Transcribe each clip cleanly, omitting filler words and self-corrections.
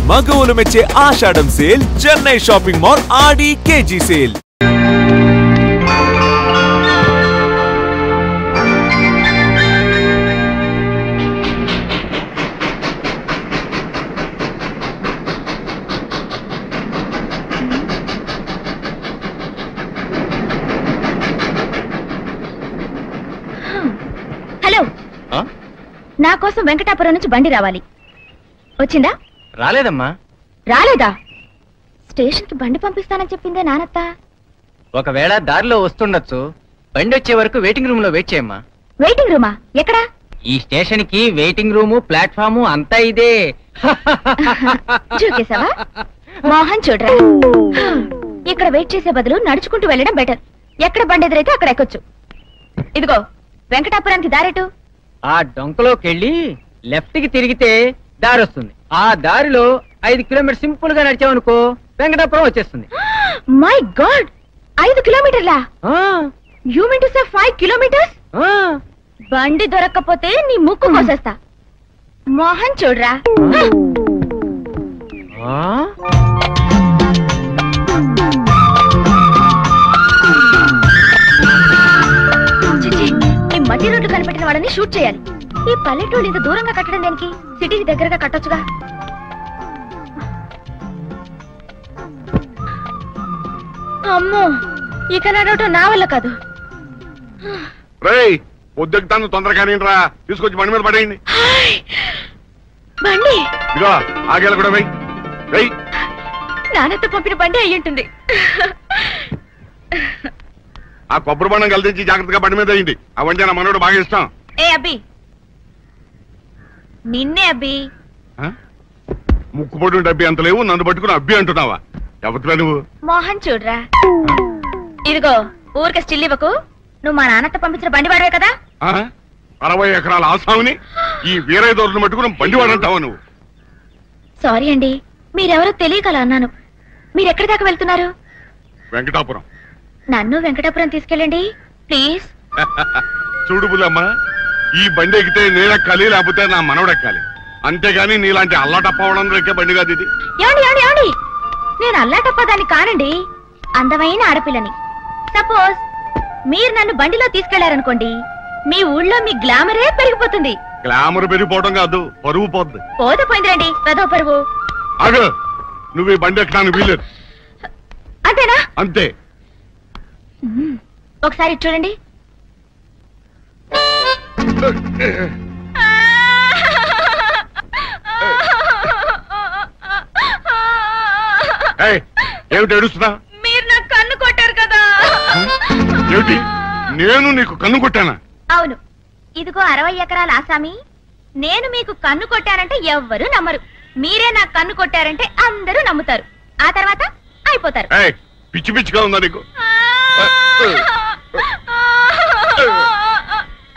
మగవులు మెచ్చే ఆషాఢం sale Chennai shopping mall ఆడి KG sale. Hello, నా కోసం వెంకటాపురం నుంచి బండి రావాలి. వచ్చిందా? రాలేదమ్మా. రాలేదా? స్టేషన్ కి బండి పంపిస్తానని చెప్పిందే నానత్త. ఒకవేళ దారిలో వస్తుండొచ్చు. బండి వచ్చే వరకు వెయిటింగ్ రూమ్ లో వెయిట్ చేయమ్మా. వెయిటింగ్ రూమా? ఎక్కడా? ఈ స్టేషన్ కి వెయిటింగ్ రూము, ప్లాట్ఫాము అంతా ఇదే. చూకేసావా? మోహన్ చూడరా, ఇక్కడ వెయిట్ చేసే బదులు నడుచుకుంటూ వెళ్ళడం బెటర్. ఎక్కడ బండి ఎదురైతే అక్కడ ఎక్కొచ్చు. ఇదిగో వెంకటాపురానికి దారేటు. ఆ డొంకలోకి వెళ్ళి లెఫ్ట్ కి తిరిగితే దారి వస్తుంది. ఆ దారిలో 5 కిలోమీటర్ సింపుల్ గా నడిచావనుకో వెంకటాపురం వచ్చేస్తుంది. మై గాడ్, 5 కిలోమీటర్లా? You mean to say 5 kilometres? బండి దొరక్కపోతే నీ ముక్కు కోసేస్తా. మోహన్ చూడరా. ఈ మట్టి రోడ్లు కనిపెట్టిన వాళ్ళని షూట్ చేయాలి. ఈ పల్లెటూళ్ళు ఇంత దూరంగా కట్టడం దేనికి? సిటీకి దగ్గరగా కట్టొచ్చుగా. అమ్మో, ఇక నడవటం నా వల్ల కాదు. పొద్దుతాను తొందరగానే రా, తీసుకొచ్చి బండి మీద పడేయండి. బండి ఇదిగో ఆగేలా కూడా వెయ్యి. నాన్నతో పంపిన బండి అయ్యి ఉంటుంది. ఆ కొబ్బరి బండం కలిసి జాగ్రత్తగా బండి మీద అయ్యింది. ఆ వంటి నా మనోడు బాగా ఇష్టం. ఏ అబ్బి, నిన్నే అబ్బి. ముక్కుపొడి డబ్బి అంత లేవు, నన్ను పట్టుకుని అబ్బి అంటున్నావా? ఎవరిలా నువ్వు? మోహన్ చూడరా, ఇదిగో ఊరికే స్టిల్ ఇవ్వకు. నువ్వు మా నాన్నతో పంపించిన బండి వాడవే కదా? 60 ఎకరాల ఆసాముని ఈ వీరయ్య దొరను పట్టుకుని బండి వాడంటావా నువ్వు? సారీ అండి, మీరెవరో తెలియకలా అన్నాను. మీరెక్కడి దాకా వెళ్తున్నారు? వెంకటాపురం. నన్ను వెంకటాపురం తీసుకెళ్ళండి ప్లీజ్. చూడు బుల్లమ్మ, ఈ బండి ఎక్కితే నేనెక్కాలి, లేకపోతే నా మనవడెక్కాలి. అంతేగాని నీలాంటి అల్లాటప్పవడం ఎక్కే బండి కాదు ఇది. ఏమండి ఏమండి ఏమండి, నేను అల్లాటప్పదాన్ని కానండి, అందమైన ఆడపిల్లని. సపోజ్ మీరు నన్ను బండిలో తీసుకెళ్లారనుకోండి, మీ ఊళ్ళో మీ గ్లామరే పెరిగిపోతుంది. గ్లామర్ పెరిగిపోవడం కాదు, పరువు పోద్ది. పోతే పోయిందిరండి పెదో పరువు. అగ, నువ్వు ఈ బండి ఎక్కడానికి వీలేదు. అంతేనా? అంతే. ఒకసారి చూడండి. ఏమిటి ఏడుస్తున్నా? మీరు నాకు కన్ను కొట్టారు కదా. ఏమిటి, నేను నీకు కన్ను కొట్టానా? అవును. ఇదిగో 60 ఎకరాల ఆసామి, నేను మీకు కన్ను కొట్టానంటే ఎవ్వరూ నమ్మరు. మీరే నాకు కన్ను కొట్టారంటే అందరూ నమ్ముతారు. ఆ తర్వాత అయిపోతారు. పిచ్చి పిచ్చిగా ఉందా నీకు?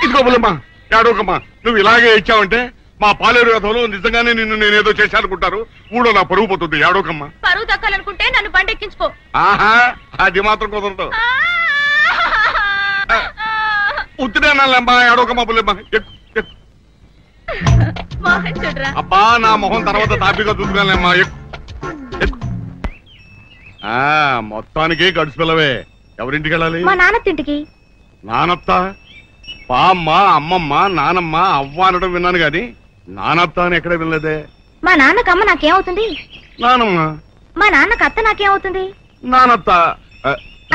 ఇదిగో బుల్లమ్మా, ఏడోకమ్మా, నువ్వు ఇలాగే ఇచ్చావంటే మా పాలేరు రథంలో నిజంగానే నిన్ను నేనేదో చేశానుకుంటారు. ఊళ్ళో నా పరుగు పోతుంది. ఏడోకమ్మా. పరువు దక్కాలనుకుంటే నన్ను బండి ఎక్కించుకో. ఆహా, అది మాత్రం కుదరదు. ఉత్తిరేనాలమ్మా, ఏడోకమ్మా బుల్లమ్మా. అబ్బా, నా మొహం తర్వాత తాపిగా చూసుకోలేమ్మా. మొత్తానికి గడుచు పిల్లవే. ఎవరింటికి వెళ్ళాలి? మా నాన్నతింటికి. నానత్త? పామ్మ, అమ్మమ్మ, నానమ్మ, అవ్వ అనడం విన్నాను గాని నానత్త అని ఎక్కడ వినలేదే. మా నాన్నకు అమ్మ నాకేమవుతుంది? నానమ్మ. మా నాన్నకు అత్త నాకేమవుతుంది? నానత్త.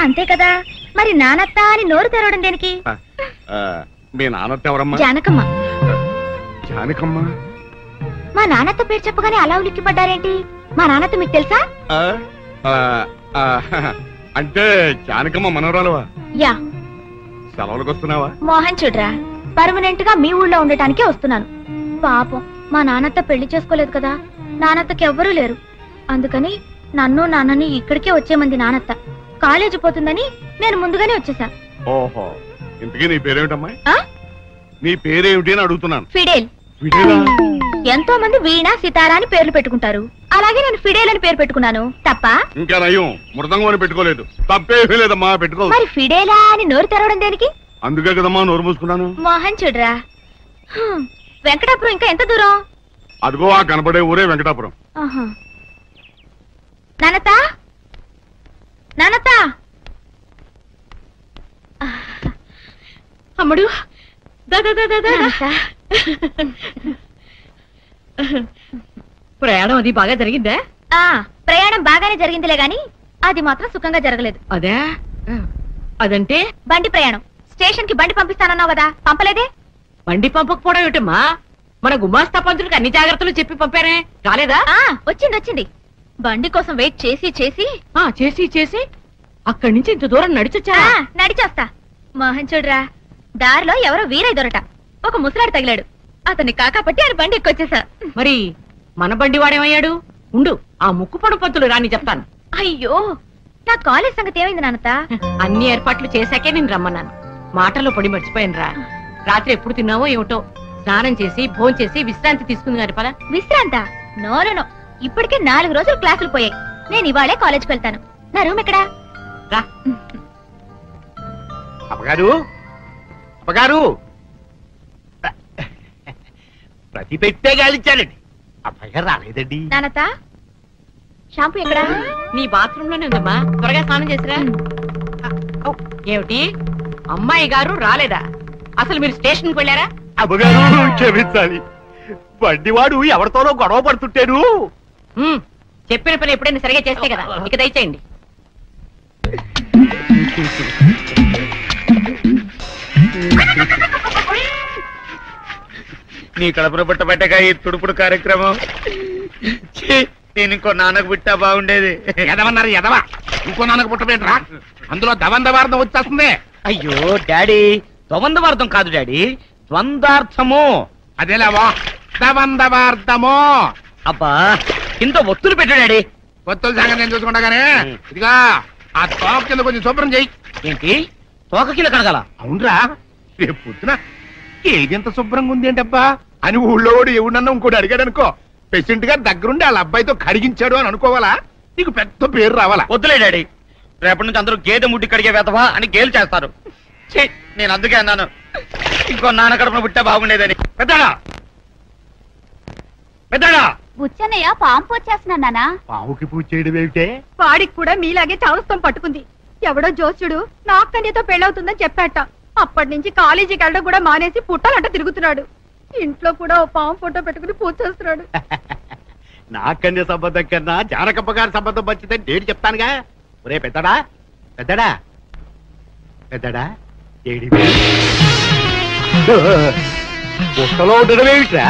అంతే కదా. మరి నానత్త అని నోరు తెరవడం దేనికి? మీ నానత్త ఎవరమ్మా? జానకమ్మ. జానకమ్మ? మా నాన్నత్త పేరు చెప్పగానే అలా ఉలిక్కిపడ్డారేంటి? మా నాన్నత్త మీకు తెలుసా? అంటే జానకమ్మ మనవరాలువా? యా. సెలవులకు వస్తున్నావా? మోహన్ చూడరా, పర్మనెంట్ గా మీ ఊళ్ళో ఉండటానికే వస్తున్నాను. పాపం మా నాన్నత్త పెళ్లి చేసుకోలేదు కదా, నాన్నత్తకి ఎవ్వరూ లేరు. అందుకని నన్ను నాన్నని ఇక్కడికే వచ్చేమంది నాన్నత్త. కాలేజీ పోతుందని నేను ముందుగానే వచ్చేసా. ఓహో, ఇంతకీ నీ పేరేమిటమ్మా? నీ పేరేమిటి అని అడుగుతున్నాను. ఫిడేల్. ఎంతో మంది వీణ, సితారా అని పేర్లు పెట్టుకుంటారు. అలాగే నేను ఫిడేల్ అని పేరు పెట్టుకున్నాను. తప్ప? ఇంకా నయం, మృదంగం అని పెట్టుకోలేదు. తప్పేమీ లేదమ్మా, పెట్టుకో. మరి ఫిడేలా అని నోరు తెరవడం దేనికి? అందుకే కదమ్మా నోరు మూసుకున్నాను. మోహన్ చూడరా, వెంకటాపురం ఇంకా ఎంత దూరం? అదిగో ఆ కనపడే ఊరే వెంకటాపురం. నానత నానత అమ్ముడు ప్రయాణం అది బాగా జరిగిందా? ప్రయాణం బాగానే జరిగిందిలే గాని అది మాత్రం సుఖంగా జరగలేదు. అదే అదంటే బండి ప్రయాణం. స్టేషన్ కి బండి పంపిస్తానన్నావు కదా, పంపలేదే? బండి పంపకపోవడం ఏమిటమ్మా? మన గుమాస్తా పంతులకు అన్ని జాగ్రత్తలు చెప్పి పంపారే, రాలేదా? వచ్చింది. బండి కోసం వెయిట్ చేసి చేసి అక్కడి నుంచి ఇంత దూరం నడిచొచ్చా? నడిచొస్తా. మోహన్ చూడరా, దారిలో ఎవరో వీరయ్య దొరట ఒక ముసలాడు తగిలాడు. అతన్ని కాకాపట్టి ఆయన బండి ఎక్కొచ్చేసా. మరి మన బండి వాడేమయ్యాడు? ఉండు, ఆ ముక్కుపొడు పంతులు రాని చెప్తాను. అయ్యో, నా కాలేజ్ సంగతి ఏమైంది నాన్నత? అన్ని ఏర్పాట్లు చేశాకే నేను రమ్మన్నాను. మాటల్లో పడి మర్చిపోయాను రా. రాత్రి ఎప్పుడు తిన్నావో ఏమిటో. స్నానం చేసి భోంచేసి విశ్రాంతి తీసుకుంది గారి పద. విశ్రాంత? నో, ఇప్పటికే 4 రోజులు క్లాసులు పోయాయి. నేను ఇవాళే కాలేజ్కి వెళ్తాను. నా రూమ్ ఎక్కడా? రా. అప్పగారు ప్రతి పెట్టే గాలిచ్చారండి. అప్పగారు రాలేదండి. నానత, షాంపూ ఎక్కడా? నీ బాత్రూమ్ లోనే ఉందమ్మా, త్వరగా స్నానం చేసిరా. ఏమిటి, అమ్మాయి గారు రాలేదా? అసలు మీరు స్టేషన్ కి వెళ్ళారా? అమ్మగారు క్షమించాలి, బండివాడు ఎవరితోనో గొడవ పడుతుంటేను. చెప్పిన పని ఎప్పుడైనా సరిగా చేస్తే కదా, ఇక దయచేయండి. నీ కడపను పుట్టబట్టక ఈ తుడుపుడు కార్యక్రమం నేను ఇంకో నాన్నకు పుట్టా బాగుండేది. ఎదవన్నారు ఎదవా, ఇంకో నాన్నకు పుట్టబెట్టరా? అందులో దవందవార్థం వచ్చేస్తుంది. అయ్యో డాడీ, ద్వంద్వార్థం కాదు డాడీ, ద్వంద్వార్థము. అదేలేవా, దవందవార్థము. అబ్బా, కింద ఒత్తులు పెట్టు డాడీ. కొత్తల సంగతి నేను చూసుకుంటాగానే, ఇదిగా ఆ తోక కింద కొంచెం శుభ్రం చెయ్యి. ఏంటి, తోక కింద కడగల? అవునరా, రేపు పొద్దున ఏదెంత శుభ్రంగా ఉంది ఏంటబ్బా అని ఊళ్ళో వాడు ఎవడన్నా ఇంకోటి అడిగాడు అనుకో, పేషెంట్ గారు దగ్గరుండి వాళ్ళ అబ్బాయితో కడిగించాడు అని అనుకోవాలా? నీకు పెద్ద పేరు రావాలా? వద్దులే డాడీ, రేపటి నుంచి అందరూ గేదె ముడ్డి కడిగే వేతవా అని గేలు చేస్తారు. నేను అందుకే అన్నాను ఇంకో నాన్న కడుపున పుట్టా బాగుండేదని. పెద్దడా పెద్దడా, బుచ్చన్నయ్య పాంపు వచ్చేస్తున్నా నానా. పావుకి పూజ చేయడం ఏమిటే? వాడికి కూడా మీలాగే చావస్తం పట్టుకుంది. ఎవడో జోస్యుడు నాకన్యతో పెళ్ళవుతుందని చెప్పాట. అప్పటి నుంచి కాలేజీకి వెళ్ళడం కూడా మానేసి పుట్టాలంట తిరుగుతున్నాడు. ఇంట్లో కూడా ఓ పాము ఫోటో పెట్టుకుని పూజ చేస్తున్నాడు. నాకన్య సంబంధం కన్నా జానకమ్మ గారి సంబంధం మంచిదని నేను చెప్తానుగా. ఒరే పెద్దడా పెద్దడా పెద్దడా, ఏడి పుట్టలో ఉండడం ఏమిట్రా?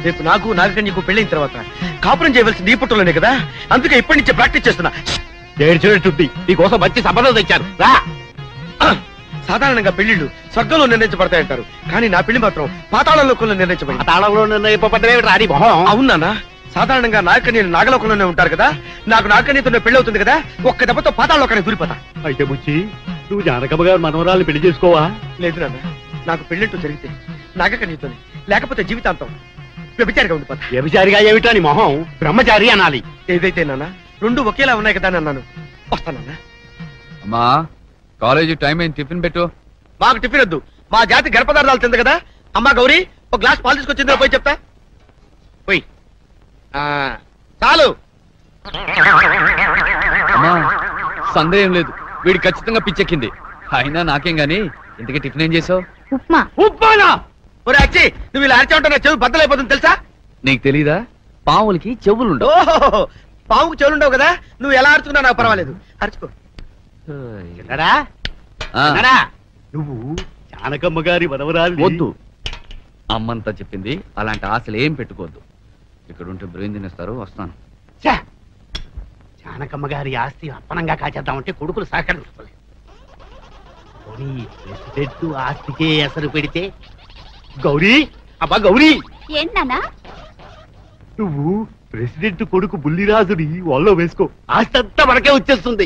రేపు నాకు నాగకన్యకు పెళ్ళైన తర్వాత కాపురం చేయవలసింది ఈ పుట్టలోనే కదా, అందుకే ఇప్పటి నుంచే ప్రాక్టీస్ చేస్తున్నా. ఏడ్చినట్టుంది, నీకోసం మంచి సంబంధం తెచ్చాను రా. సాధారణంగా పెళ్లిళ్ళు స్వర్గంలో నిర్ణయించబడతాయంటారు, కానీ నా పెళ్లి మాత్రం పాతాళ లోకంలో నిర్ణయించబడింది. పాతాళంలో నిర్ణయింపబడ్డేమిటి రాని మొహం? అవునా? సాధారణంగా నాగకన్యలు నాగలోకంలోనే ఉంటారు కదా, నాకు నాగకన్యతో పెళ్లి అవుతుంది కదా, ఒక్క దెబ్బతో పాతాళ లోకానికి దూరిపోతా. అయితే బుచ్చి, నువ్వు జానకమ్మ గారు మనవరాలు పెళ్లి చేసుకోవా? లేదు నాన్న, నాకు పెళ్లింటూ జరిగితే నాగకన్యతో, లేకపోతే జీవితాంతం వ్యభిచారిగా ఉండిపోతా. వ్యభిచారిగా ఏమిటా నీ మొహం? బ్రహ్మచారి అనాలి. ఏదైతే నాన్న, రెండు ఒకేలా ఉన్నాయి కదా అని అన్నాను. వస్తానన్నా. అమ్మా, కాలేజీ టైం అయింది, టిఫిన్ పెట్టు. మాకు టిఫిన్ వద్దు, మా జాతి గర్భపదార్థాలు తింది కదా. అమ్మా గౌరీ, ఒక గ్లాస్ పాలు తీసుకొచ్చిందో పోయి చెప్తా. పోయి చాలు. అమ్మా, సందేహం లేదు, వీడి ఖచ్చితంగా పిచ్చెక్కింది. అయినా నాకేం గాని, ఇంతకీ టిఫిన్ ఏం చేసావు? ఉప్మా. ఉప్మానా? ఒరే అచ్చి, నువ్వు ఇలా అరిచా ఉంటా, నా చెవి బద్దలైపోతుంది తెలుసా? నీకు తెలీదా, పావులకి చెవులుండవు. ఓహో, పావుకు చెవులుండవు కదా, నువ్వు ఎలా అరుచుకున్నా నాకు పర్వాలేదు, అరుచుకో. నువ్వు జానకమ్మ గారి మనవరాలు. వద్దు, అమ్మంతా చెప్పింది, అలాంటి ఆశలు ఏం పెట్టుకోవద్దు. ఇక్కడ ఉంటే బ్రెయిన్ తినేస్తారు. వస్తాను. జానకమ్మ గారి ఆస్తి అప్పనంగా కాచేద్దామంటే కొడుకులు సహకరించుకోలేదు. ప్రెసిడెంట్ ఆస్తికే ఎసరు పెడితే గౌరీ, అబ్బా గౌరీ, ఏంటన్నా? నువ్వు ప్రెసిడెంట్ కొడుకు బుల్లిరాజుని వాళ్ళలో వేసుకో, ఆస్తి అంతా మనకే వచ్చేస్తుంది.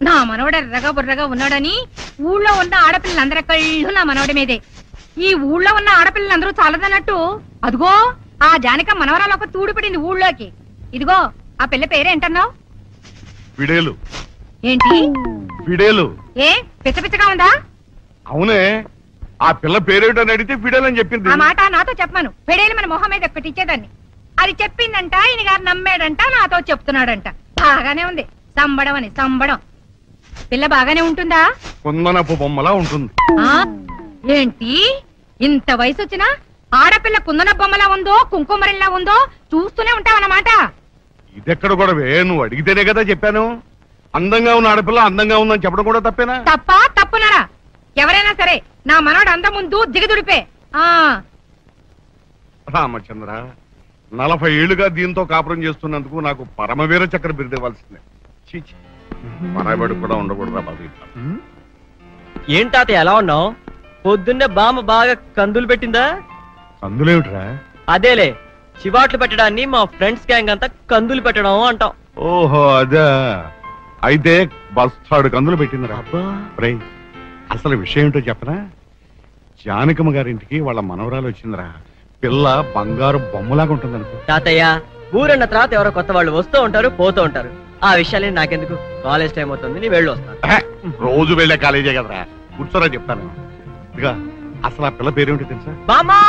నా మనవడ ఎర్రగా బుర్రగా ఉన్నాడని ఊళ్ళో ఉన్న ఆడపిల్లలందరి కళ్ళు నా మనవడి మీదే. ఈ ఊళ్ళో ఉన్న ఆడపిల్లలందరూ చాలదన్నట్టు అదిగో ఆ జానక మనవరాలు ఒక తూడు పడింది ఊళ్ళోకి. ఇదిగో ఆ పిల్ల పేరేంటన్నావు? విడేలు. ఏంటి విడేలు? ఏ పిచ్చ పిచ్చగా ఉందా? అవునే, ఆ పిల్ల పేరేటని అడిగితే ఫిడేల్ అని చెప్పింది. ఆ మాట నాతో చెప్పాను. పెడేలి మన మొహం మీద ఒక్కటి ఇచ్చేదాన్ని. అది చెప్పిందంట, ఈయన గారు నమ్మాడంట, నాతో చెప్తున్నాడంట. బాగానే ఉంది సంబడం అని. సంబడం. పిల్ల బాగానే ఉంటుందా? కుందనపు బొమ్మలా ఉంటుంది. ఏంటి ఇంత వయసు వచ్చినా ఆడపిల్ల కుందన బొమ్మలా ఉందో కుంకుమరిలా ఉందో చూస్తూనే ఉంటావన్నమాట. ఇదెక్కడ కూడా నువ్వు అడిగితేనే కదా చెప్పాను. అందంగా ఉన్న ఆడపిల్ల అందంగా ఉందని చెప్పడం కూడా తప్పేనా? తప్పునారా? ఎవరైనా సరే నా మనోడు అందం ముందు దిగదుడిపే. రామచంద్ర, 40 ఏళ్లుగా దీంతో కాపురం చేస్తున్నందుకు నాకు పరమవీర చక్ర బిరుదు ఇవ్వాల్సిందే. పరాబడి కూడా ఉండకూడదా బాబు? ఏంటాత ఎలా ఉన్నావు? పొద్దున్నే బామ్మ బాగా కందులు పెట్టిందా? కందులేమిట్రా? అదేలే, చివాట్లు పెట్టడాన్ని మా ఫ్రెండ్స్ గ్యాంగ్ అంతా కందులు పెట్టడం అంటాం. ఓహో అదే. అయితే బస్తాడు కందులు పెట్టిందిరా. అసలు విషయం ఏంటో చెప్పనా? జానకమ్మ గారింటికి వాళ్ళ మనవరాలు వచ్చిందిరా. పిల్ల బంగారు బొమ్మలాగా ఉంటుంది అనుకో. తాతయ్య, ఊరన్న తర్వాత ఎవరో కొత్త వాళ్ళు వస్తూ ఉంటారు పోతూ ఉంటారు. ఆ విషయాలే నాకెందుకు, కాలేజ్ టైం అవుతుంది, నీ వెళ్ళి వస్తాను. రోజు వెళ్ళే కాలేజే కదరా, కూర్చోరా చెప్తాను. ఇదిగా అసలు ఆ పిల్ల పేరేమిటి తెలుసా? బామ్మా.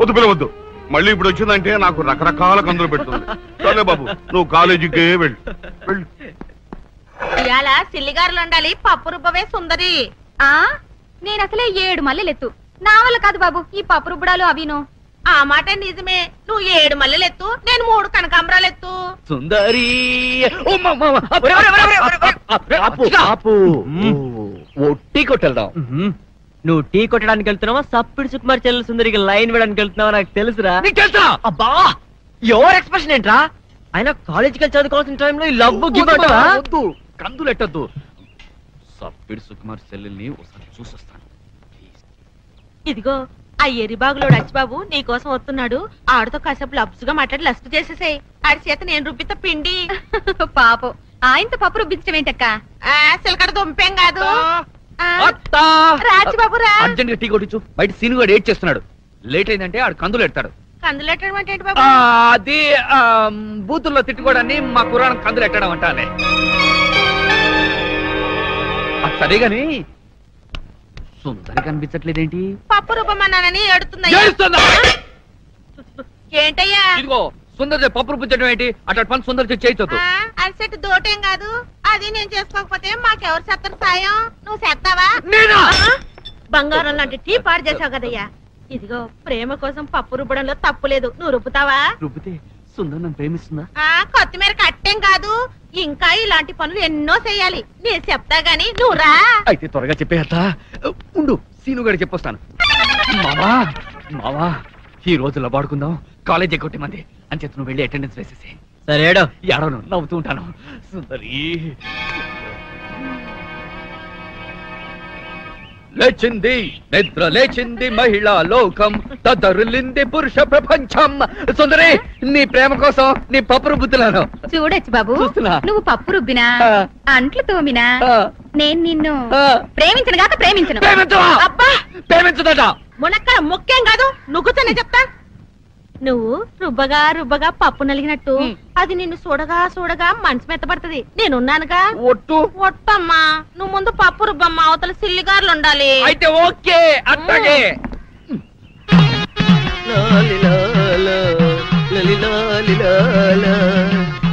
వద్దు పిల్ల వద్దు. మళ్ళీ ఇప్పుడు వచ్చిందంటే నాకు రకరకాల కందులు పెడుతుంది. సరే బాబు, నువ్వు కాలేజీకే వెళ్ళు. ఇవాళ సిల్లిగారులు ఉండాలి, పప్పు రుబ్బవే సుందరి. నేను అసలే 7 మల్లెలెత్తు. నా వల్ల కాదు బాబు ఈ పప్పు రుబ్బడాలు అవిను. ఆ మాట నిజమే. నువ్వు 7 మల్లెలెత్తు, నేను 3 కనకాంబరాలు ఎత్తు. సుందరి టీ కొట్టెళ్దాం. నువ్వు టీ కొట్టడానికి వెళ్తున్నావా, సప్పిడి సుకుమార్ చెల్లెల సుందరికి లైన్ వేయడానికి వెళ్తున్నావా నాకు తెలుసురా. అబ్బా, ఎవర్ ఎక్స్ప్రెషన్ ఏంట్రా? ఆయన కాలేజీకి వెళ్ళి చదువుకోవాల్సిన టైంలో ఈ లవ్ వద్దు, కందులు ఎట్టద్దు. సప్పిడి సుకుమార్ చెల్లెల్ని ఒకసారి చూసొస్తాను. ఇదిగో ఆ ఎరిబాగులోడు అచ్చిబాబు నీ కోసం వస్తున్నాడు. ఆడితో కాసేపు లబ్సుగా మాట్లాడి లస్ట్ చేసేసాయి. ఆడి చేత నేను రుబ్బిత పిండి. పాపం ఆయనతో పప్పు రుబ్బించడం ఏంటక్క? సిలకడ దుంపేం కాదు. రాజబాబు రా, అర్జెంట్ గా టీ కొట్టించు. బయట సీను గారు ఏడ్ చేస్తున్నాడు. లేట్ అయిందంటే ఆడు కందులు ఎడతాడు. కందులు ఎట్టడం అంటే బాబు? అది బూతుల్లో తిట్టుకోవడాన్ని మా కుర్రానికి కందులు ఎట్టడం అంటానే. సరే గాని సుందరి కనిపించట్లేదేంటి? పప్పు రుబ్బమన్నానని ఏడుతుందా? ఏంటయ్యా ఇదిగో సుందరి పప్పు రుబ్బించడం ఏంటి? అట్లా పని సుందరి చేయొద్దు. అరిసెట్టు దోటేం కాదు. అది నేను చేసుకోకపోతే మాకెవరు చేస్తారు సాయం? నువ్వు చేస్తావా? బంగారం లాంటి టీ పాడు చేసావు కదయ్యా. ఇదిగో ప్రేమ కోసం పప్పు రుబ్బడంలో తప్పు లేదు. నువ్వు రుబ్బుతావా? రుబ్బితే సుందరి నన్ను ప్రేమిస్తుందా? కొత్తిమీర కట్టేం కాదు. ఇంకా ఇలాంటి పనులు ఎన్నో చెయ్యాలి. నేను చెప్తా గాని నువ్వు రా. అయితే త్వరగా చెప్పేస్తా. ఉండు, సీను గారికి చెప్పొస్తాను. మావా ఈ రోజు లబాడుకుందాం. కాలేజ్ ఎక్కొట్టి మంది అని చెప్పి నువ్వు వెళ్ళి అటెండెన్స్ వేసేసి. సరే ఏడవను, నవ్వుతూ ఉంటాను. సుందరి లేచింది, నిద్ర లేచింది మహిళా లోకం, తదరులింది పురుష ప్రపంచం. సుందరి, నీ ప్రేమ కోసం నీ పప్పు రుబ్బుతున్నాను. చూడొచ్చు బాబు, నువ్వు పప్పు రుబ్బినా అంట్లు తోమినా నేను నిన్ను ప్రేమించను కాక ప్రేమించను. అబ్బా, ప్రేమించదట. మునక్కడ ముఖ్యం కాదు, నువ్వుతోనే చెప్తా. నువ్వు రుబ్బగా రుబ్బగా పప్పు నలిగినట్టు అది నిన్ను చూడగా మనసు మెత్తపడుతుంది. నేనున్నానుగా. ఒట్టమ్మా, నువ్వు ముందు పప్పు రుబ్బమ్మా, అవతల సిల్లిగారులు ఉండాలి. అయితే ఓకే, అట్లాగే.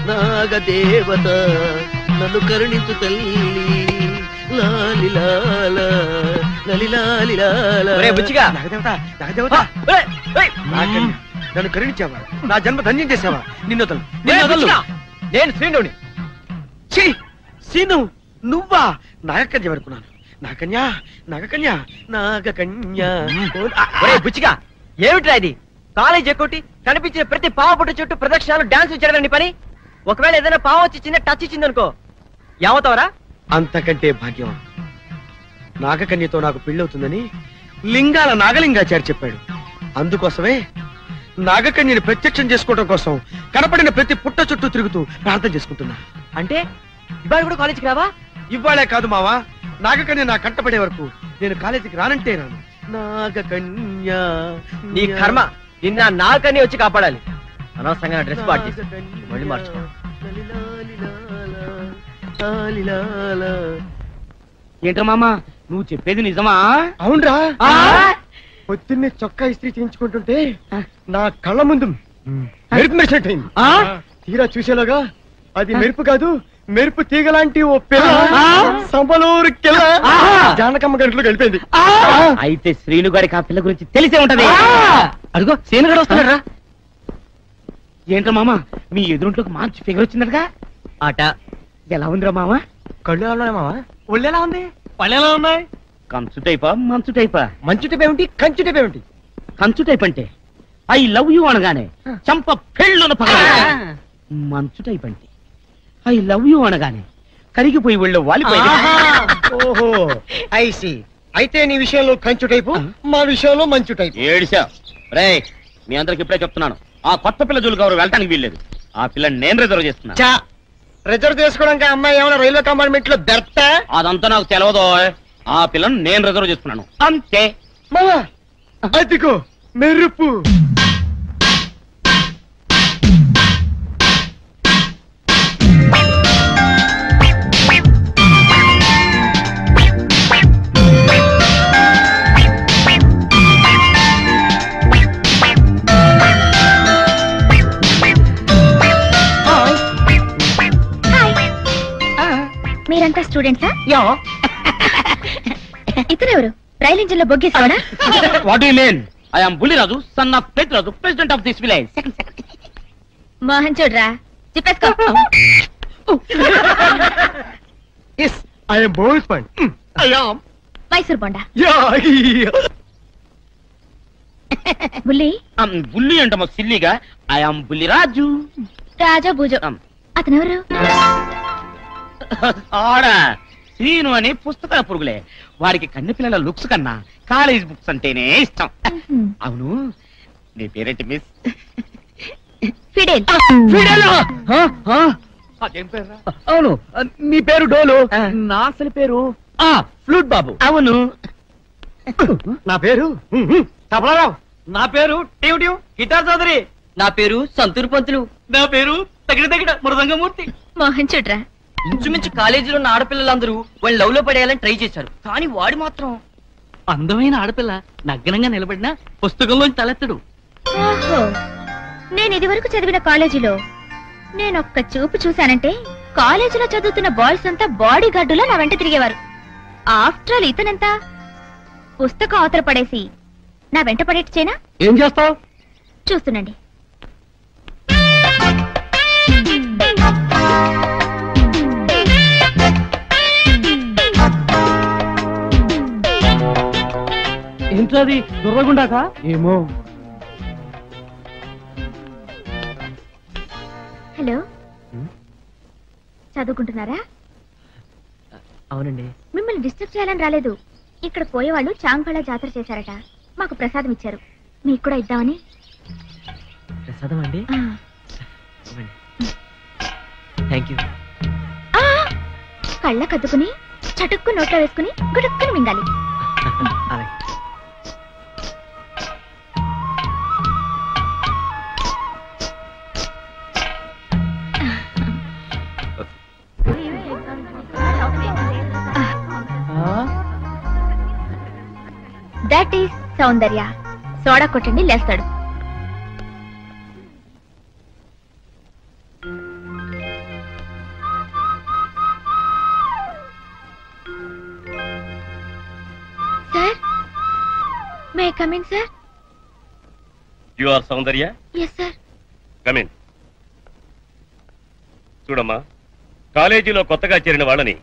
నాగదేవత నన్ను కరుణించు తల్లి. నన్ను కరుణించావా? నా జన్మ ధన్యం చేసావా? నిన్నొదలు. నేను శ్రీనుని. సీను నువ్వా? నాగకన్య వరకున్నాను. నాగకన్యా నాగకన్యా నాగకన్యా. బుచ్చిగా, ఏమిట్రా ఇది? కాలేజ్ ఎక్కొట్టి కనిపించిన ప్రతి పావ పుట్ట చుట్టూ ప్రదక్షిణాలు డాన్స్ చేయడం పని. ఒకవేళ ఏదైనా పావ వచ్చి చిన్న టచ్ ఇచ్చింది అనుకో, ఏమవుతావరా? అంతకంటే భాగ్యమా? నాగకన్యతో నాకు పెళ్ళవుతుందని లింగాల నాగలింగాచారి చెప్పాడు. అందుకోసమే నాగకన్యని ప్రత్యక్షం చేసుకోవడం కోసం కనపడిన ప్రతి పుట్ట చుట్టూ తిరుగుతూ ప్రార్థన చేసుకుంటున్నా. అంటే ఇవాళ కూడా కాలేజీకి రావా? ఇవ్వాలే కాదు మావా, నాగకన్య నా కంటపడే వరకు నేను కాలేజీకి రానంటే రాను. నాగకన్య నీ కర్మ, నిన్న నాగకన్య వచ్చి కాపాడాలి. అనవసరంగా డ్రెస్ పార్టీ మళ్ళీ మార్చుకో. ఏంట్రా మామ నువ్వు చెప్పేది నిజమా? అవునరా, పొద్దున్నే చొక్కా ఇస్త్రీ చేయించుకుంటుంటే నా కళ్ళ ముందు మెరుపు మెరిసినట్టయింది. తీరా చూసేలాగా అది మెరుపు కాదు, మెరుపు తీగలాంటి ఓ పిల్ల సంబలూరు కిల్ల జానకమ్మ గంటలో గడిపోయింది. అయితే శ్రీను గారికి ఆ పిల్ల గురించి తెలిసే ఉంటది. అడుగో శ్రీను గారు వస్తున్నారా? ఏంట్రా మామ, మీ ఎదురుంట్లోకి మంచి ఫిగర్ వచ్చిందటగా? ఆట ఎలా ఉందిరా మామ? కళ్ళు ఎలా ఉన్నాయి మావా? ఒళ్ళు ఎలా ఉంది? పళ్ళు ఎలా ఉన్నాయి? కంచు టైపా మంచు టైపా? మంచు టైప్ ఏమిటి, కంచు టైప్ ఏమిటి? కంచు టైప్ అంటే ఐ లవ్ యూ అనగానే చంప పెళ్ళున పగ. మంచు టైప్ అంటే ఐ లవ్ యూ అనగానే కరిగిపోయి వీళ్ళు వాలిపోయి. ఓహో ఐసి. అయితే నీ విషయంలో కంచు టైపు, మా విషయంలో మంచు టైపు. ఏడిసా రే, మీ అందరికి ఇప్పుడే చెప్తున్నాను, ఆ కొత్త పిల్ల జోలికి ఎవరు వెళ్ళటానికి వీల్లేదు. ఆ పిల్లని నేను రిజర్వ్ చేస్తున్నా. చా, రిజర్వ్ చేసుకోవడానికి అమ్మాయి ఏమైనా రైల్వే కంపార్ట్మెంట్ లో బెర్తా? అదంతా నాకు తెలవదో. ఆ పిల్లని నేను రిజర్వ్ చేసుకున్నాను అంతే. మావా అదిగో మెరుపు. మీరంతా స్టూడెంట్సా? ఇతనెవరు? రైలు ఇంజిన్ లో బొగ్గేసాడా? What you mean? I am Bulliraju, son of Pedraju, president of this village. Mohan చూడరా, చెప్పేసుకో. Yes, I am Boris Pan. I am. Mysore Bonda. Yeah. Bulli. Bulli అంటమో సిల్లిగా. I am Bulliraju. రాజా భూజో. అతనెవరు? ఆడా శ్రీను అని పుస్తకాల పురుగులే. వాడికి కన్నె పిల్లల లుక్స్ కన్నా కాలేజ్ బుక్స్ అంటేనే ఇష్టం. అవును, నీ పేరేంటి మిస్? ఫిడేల్. అవును, నీ పేరు డోలు. నా అసలు పేరు ఫ్లూట్ బాబు. అవును, నా పేరు తబలారావు. నా పేరు టీవ్ టీవ్ గిటార్ చౌదరి. నా పేరు సంతూర్ పంతులు. నా పేరు తగిన తగిన మృదంగమూర్తి. మోహన్ చూడరా, ఇంచుమించు కాలేజీలో ఉన్న ఆడపిల్లలందరూ వాళ్ళు లవ్ లో పడేయాలని ట్రై చేశారు, కానీ వాడు మాత్రం అందమైన ఆడపిల్ల నగ్నంగా నిలబడినా పుస్తకంలోంచి తలెత్తడు. ఓహో, నేను ఇదివరకు చదివిన కాలేజీలో నేను ఒక్క చూపు చూశానంటే కాలేజీలో చదువుతున్న బాయ్స్ అంతా బాడీ గార్డులో నా వెంట తిరిగేవారు. ఆఫ్టర్ ఆల్ ఇతనంతా పుస్తకం అవతల పడేసి నా వెంట పడేట్చేనా? ఏం చేస్తావు? చూస్తుండండి. ఏంటది దొరగకుండా? ఏమో. హలో, చదువుకుంటున్నారా? అవునండి. మిమ్మల్ని డిస్టర్బ్ చేయాలని రాలేదు. ఇక్కడ పోయేవాళ్ళు చాంపళ్ళ జాతర చేశారట, మాకు ప్రసాదం ఇచ్చారు, మీకు కూడా ఇద్దామని. ప్రసాదం అండి? Thank you. కళ్ళ కద్దుకుని చటుక్కు నోట్లో వేసుకుని గుడుక్కుని మింగాలి. That is Soundarya. సోడా కొట్టండి, లేస్తాడు. Sir, may I come in sir? You are Soundarya? Yes sir. Come in. చూడమ్మా, కాలేజీలో కొత్తగా చేరిన వాళ్ళని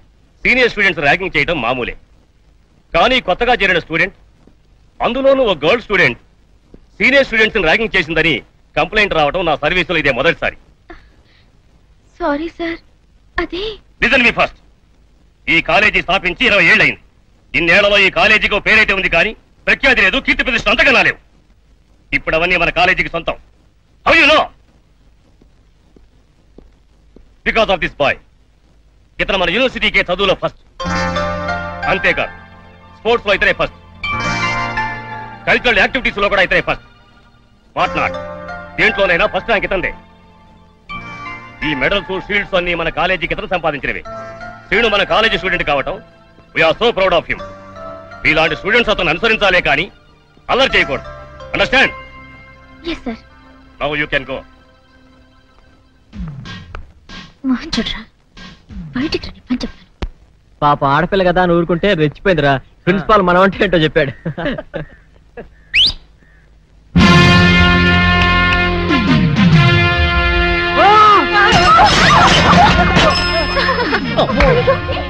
సీనియర్ స్టూడెంట్స్ ర్యాగింగ్ చేయడం మామూలే. కానీ కొత్తగా చేరిన స్టూడెంట్, అందులోనూ ఒక girl student, senior students ragging చేసిందని కంప్లైంట్ రావడం నా సర్వీసులో ఇదే మొదటిసారి. Sorry sir. అదే లిసన్ మీ ఫస్ట్. ఈ కాలేజీ స్థాపించి 20 ఏళ్ళైంది. ఇన్నేళ్లలో ఈ కాలేజీకి పేరైతే ఉంది, కానీ ప్రఖ్యాతి లేదు, కీర్తి ప్రతిష్ట అంతకన్నా లేవు. ఇప్పుడు అవన్నీ మన కాలేజీకి సొంతం. How you know? Because of this boy. ఇతను మన యూనివర్సిటీకే చదువులో ఫస్ట్. అంతేకాదు, స్పోర్ట్స్ లో ఇతనే ఫస్ట్, కల్చరల్ యాక్టివిటీస్ లో కూడా ఇతనే ఫస్ట్. మాట్లాడు, దేంట్లోనైనా ఫస్ట్ ర్యాంక్ ఇతందే. ఈ మెడల్స్, షీల్డ్స్ అన్ని మన కాలేజీకి ఇతను సంపాదించినవి. శ్రీను మన కాలేజీ స్టూడెంట్ కావటం we're so proud of him. మీలాంటి స్టూడెంట్స్ అతను అనుసరించాలే కానీ అల్లరి చేయకూడదు. Understand? Yes sir. Now you can go. Mohan చూడరా, బయటికి రండి పని చెప్తాను. పాప ఆడపిల్ల కదా అని ఊరుకుంటే రెచ్చిపోయిందిరా. ప్రిన్సిపాల్ మనం అంటే ఏంటో చెప్పాడు.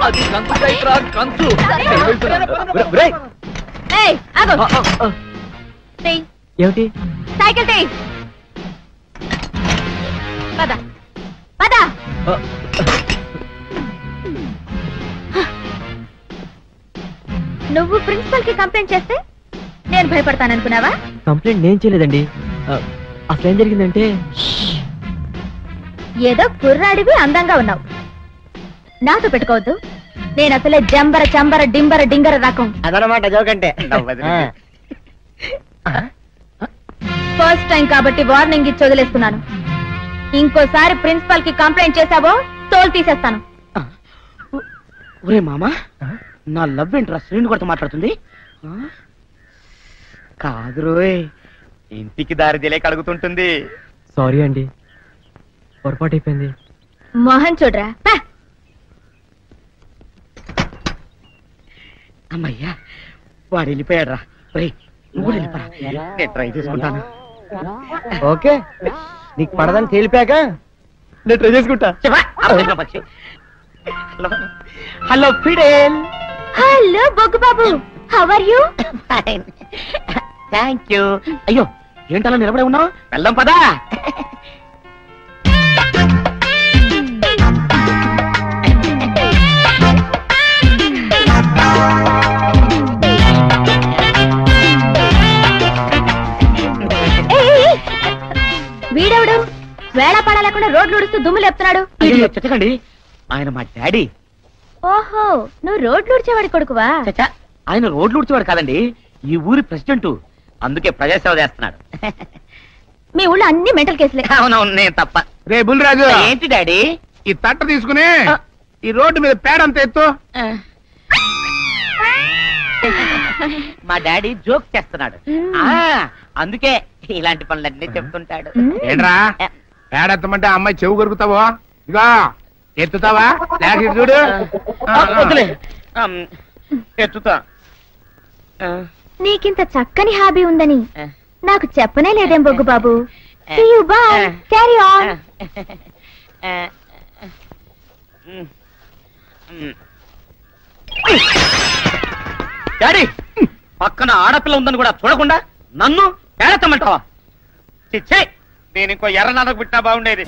అది కంచు చైత్ర, కంచు. ఏయ్, ఆగు. తెయ్. ఏమిటి? సైకిల్ తెయ్. పద పద. నువ్వు ప్రిన్సిపల్ కి కంప్లైంట్ చేస్తే నేను భయపడతాననుకున్నావా? కంప్లైంట్ నేను చేయలేదండి. అసలు ఏం జరిగిందంటే ఏదో కుర్రాడివి అందంగా ఉన్నావు, నాతో పెట్టుకోవద్దు. నేను అసలే జంబర చంబర డింబర డింగర రకం. అదనమాట జోకంటే. ఫస్ట్ టైం కాబట్టి వార్నింగ్ ఇచ్చి వదిలేస్తున్నాను. ఇంకోసారి ప్రిన్సిపల్ కి కంప్లైంట్ చేశావో తోలు తీసేస్తాను. ఒరే మామా, నా లవ్ ఏంట్రా శ్రీను కొడుతూ మాట్లాడుతుంది? కాదు రోయ్, ఇంటికి దారి తెలియక అడుగుతుంటుంది. సారీ అండి, పొరపాటు అయిపోయింది. మోహన్ చూడరా. అమ్మయ్యా, వాడు వెళ్ళిపోయాడు రా. నువ్వు వెళ్ళిపోరా, నేను ట్రై చేసుకుంటాను. ఓకే, నీకు పడదని తేలిపాక నేను ట్రై చేసుకుంటా. హలో ఫిడేల్. హలో బొగ్గు Babu, how are you? Thank you. అయ్యో, ఏంటలా నిలబడే ఉన్నావు? వెళ్దాం పదా. వీడెవడు వేళ పడాలేకుండా రోడ్లు ఉడుస్తూ దుమ్ము లేపుతున్నాడు? చెత్తకండి, ఆయన మా డాడీ. ఓహో, నువ్వు రోడ్లు ఉడిచేవాడి కొడుకువా? ఆయన రోడ్లు ఉడిచేవాడు కాదండి, ఈ ఊరి ప్రెసిడెంట్. అందుకే ప్రజాసేవ చేస్తున్నాడు. మీ ఊళ్ళో అన్ని మెంటల్ కేసులే. అవునవును, నేను తప్ప. రే బుల్రాజు, ఏంటి డాడీ? ఈ తట్ట తీసుకుని ఈ రోడ్డు మీద పేడంత ఎత్తు. మా డాడీ జోక్ చేస్తున్నాడు, అందుకే ఇలాంటి పనులన్నీ చెప్తుంటాడు. ఏంట్రా పేడెత్తమంటే అమ్మాయి చెవు కొరుకుతావో? ఇగా ఎత్తుతావా? లేక చూడు. ఎత్తుతా. నీకింత చక్కని హాబీ ఉందని నాకు చెప్పనే లేదేం బొగ్గు బాబు. Carry on. డాడీ, పక్కన ఆడపిల్ల ఉందని కూడా చూడకుండా నన్ను పేడెత్తమంటావా? నేను ఇంకో ఎర్ర నాన్నకు పుట్టినా బాగుండేది.